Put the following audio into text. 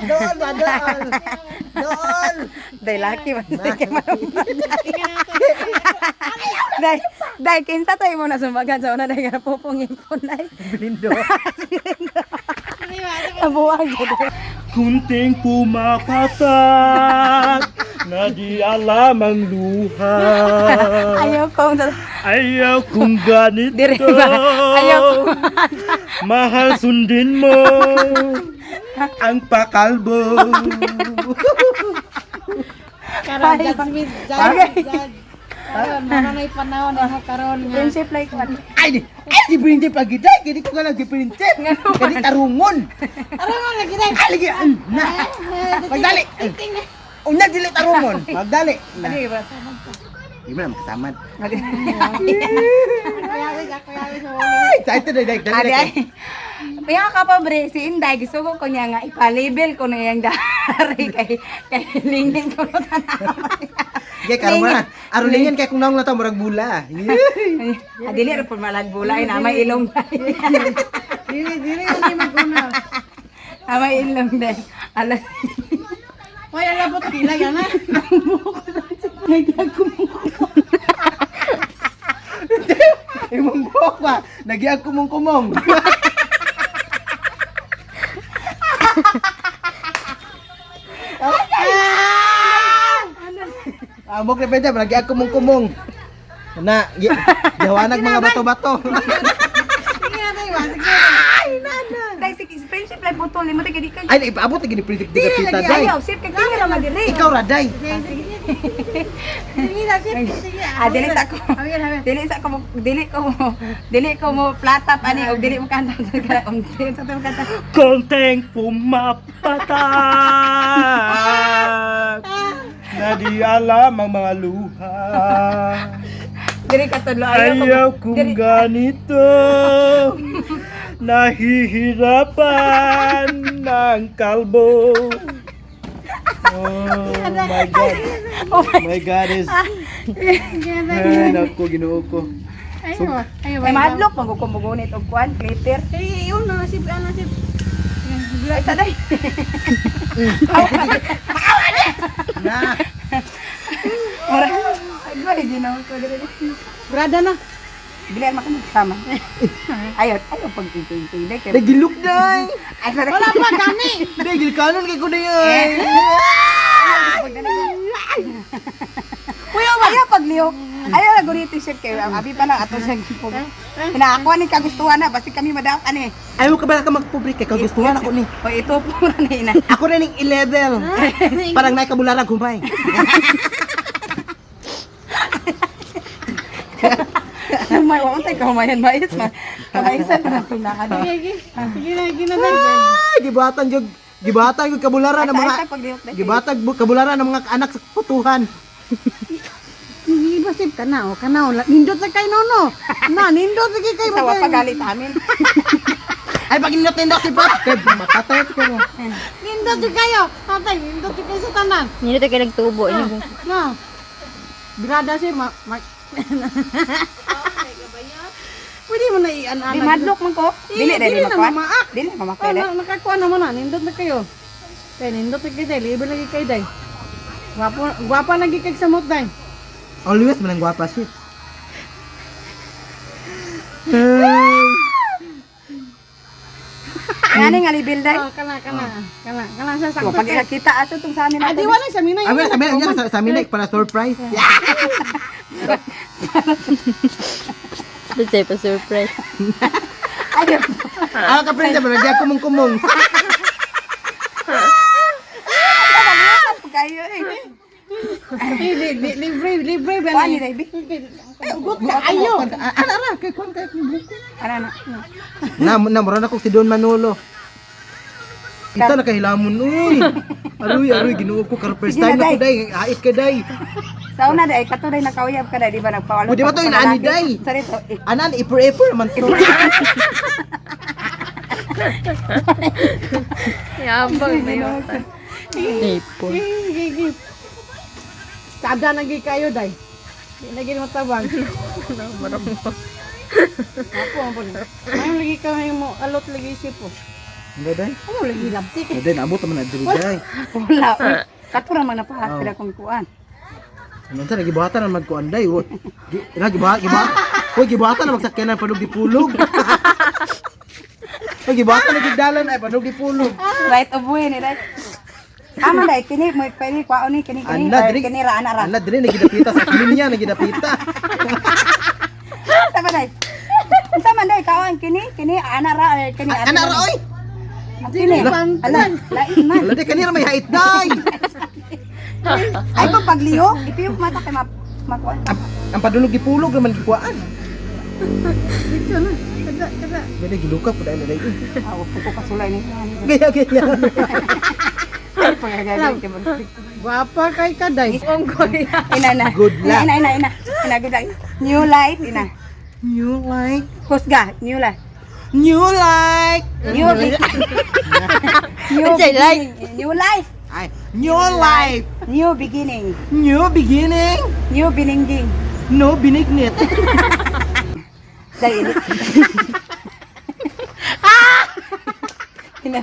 Doon ba? Doon. Doon. Day laki man. Day kinsa tayo mo na sumbagan sa una day nga pupungin po na. Blindo. Nabuwag gid. Kunting pumapatak na di alam ang luha. Ayaw ko Ayaw kong ganito. dire ba? Ayaw ko. Mahal sundin mo ang pakalbo. Karon Jasmine, Jasmine. Karon mananay panahon na karon nga. Friendship like one. Ay, di prinsip lagi day. Kini ko nga lagi prinsip. Kani tarungon. Karon lagi dai. Ay, lagi. Na. Magdali. Una dili tarungon. Magdali. Ano ba? Di mo na makasamad. Kuyawi ka, kuyawi sa wala. Ay, ito day. Adi ay. Kaya ka pa bre, si Inday, gusto ko niya nga ipalabel ko na yung dari kay lingin ko na tanaway. Kaya karon na. Arulingin kay kung naong na murag bula. Adili rin po malagbulay na may ilong din. Dili ani maguna. May ilong din. Alas. Hoy, alabot pila yan ha. Imong buhok ba? Nagyag kumong-kumong. Amok na pwede, nagyag kumong-kumong. Na, gawanag mga bato-bato. Sige na tayo, sige. Dahil si friendship like putol, mo tayo ka. Ay, ipaabot na gini prinsip di ka pita, day. Ayaw, sip ka kaya naman dili. Ikaw ra, day. Sige na, sige. Dili sa ko. Dili ko mo plata pa ni o dili mo kanta sa sa kanta. Konteng pumapatak na di alam ang mga luha. Dili ka tudlo Ayaw kong ganito. Nahihirapan ng kalbo. Oh my God. My God is... Ay, naku, ginoo ko. Ayo, May madlok magkukumugunit og kwan, glitter. Eh, yun na, nasib. Ay saday. Na. Ora. Ay gari di na ko dili. Brada na. Dili makan sama. Ayo pagtingting dai kay. Nagilok, day. Ay saday. Wala pa kami. Day, gilkanon kay ko na yan. Kuya, ayaw paglihok. Ayaw na guni t-shirt kayo. Abi pa lang ato sa gipog. Pinakuha ni kagustuhan na basi kami madaot ani. Ayaw ka ba ka magpublic kay kagustuhan ako ni. O ito po na ina. Ako na ning i-level. Parang may kabularan kumay. May wala ka humayan mais ma. Kamaisan pa nang tunaan. Sige na, Ay, gibatan yung kabularan ng mga Ay paglihok dai. gibatag kabularan ng mga anak sa putuhan. Hindi ba sip ka na, o nindot sa kay nono. Na, nindot sa kay Sa mo. wa pagalit amin. Ay, pag inindot si Pat, matatay ko mo. Nindot sa kayo. Tatay, nindot sa kayo sa tanan. Hindi tayo kayo nagtubo. Na. Brada si Pwede mo na Di madlok man ko. Dili dili na makwan. mamaak. Dili na mamakay dai. Nakakuha naman na, nindot na kayo. Kaya nindot na kayo, libre lagi kayo, day. Gwapa lagi kayo sa mot, day. Always man ang gwapa shit. Ngani nga libil dai. Oh, kana sa So sakto. pag kita aso tong sa amin Adi nato. wala sa minay. Sa minik para surprise. Doon sa'yo pa surprise. Ayaw. Ah, ka friend ba nagyag kumong-kumong. Kayo eh. Libre ba Wani na? dai bi. Gut ka ayo. Ara kay kon kay Ana na. na mura na ko si Don Manolo. Ito na kahilamon uy. Aroy ginoo ko kar first time na ko day, ait ka day. Sa una dai kato dai nakauyab ka dai di ba nagpawalo. O, di ba to inaani day? Sarito. Anan ipur-ipur man to. Yabang na yun. Ipon. Sada nagi kayo day. Di lagi mo tabang. Ako ang pun. May lagi kami mo alot lagi sipo. Hindi day. Ano lagi laptik? Day naabot naman na diri day. Wala. Katura man napahakit akong kuan. Ano ta nagibatan na magkuan day. Gibatan na magsakyanan padug di pulog. Gibatan na gigdalan ay padug di pulog. Right of way ni dai. Amo dai kini mo pwede kwaon ni kini Ala, diri. kini ra ana ra. Ala diri nagidapita sa kinin niya nagidapita. Tama dai. Unsa man dai kaon kini ana ra kini Ana ra oy. Kini. Ala, lain man. Ala day kanira may hait day. Ay pag pagliho, ipiyok mata kay makuan. Ang padulog di pulog naman gikuan. Dito na. Kada. Dili giluka pud ay day. Aw, ko kasulay ni. Gaya. Pagagay kay mag. Gwapa kay kaday. Ina. Good luck. Ina. Ina good luck. New life ina. New life. Kusga, new life. New life. New Unsay life? New life. Ay, new life. New beginning. New beginning. New biningging. No binignit. Dahil. Ina.